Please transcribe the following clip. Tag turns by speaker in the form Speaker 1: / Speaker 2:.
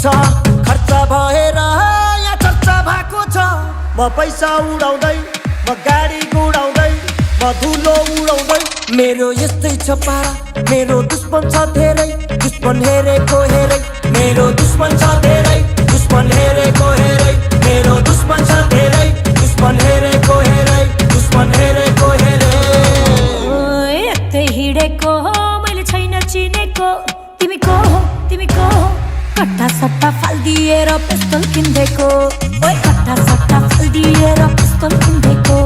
Speaker 1: खर्च भएर यहाँ चर्चा भएको छ। म पैसा उडाउँदै, म गाडी गुडाउँदै, म धुलो उडाउँदै। मेरो यस्तै छ पारा, मेरो दुश्मन छ धेरै, दुश्मन हेरेको हेरै। मेरो दुश्मन छ धेरै, दुश्मन हेरेको हेरै। मेरो दुश्मन छ धेरै, दुश्मन हेरेको हेरै, दुश्मन हेरेको हेरै।
Speaker 2: यतै हिँडेको हो मैले छैन चिनेको। तिमी को हो, तिमी को हो? कट्टा सट्टा फालिदिएर पिस्तल किन्देको। कट्टा सट्टा फालिदिएर पिस्तल किन्देको।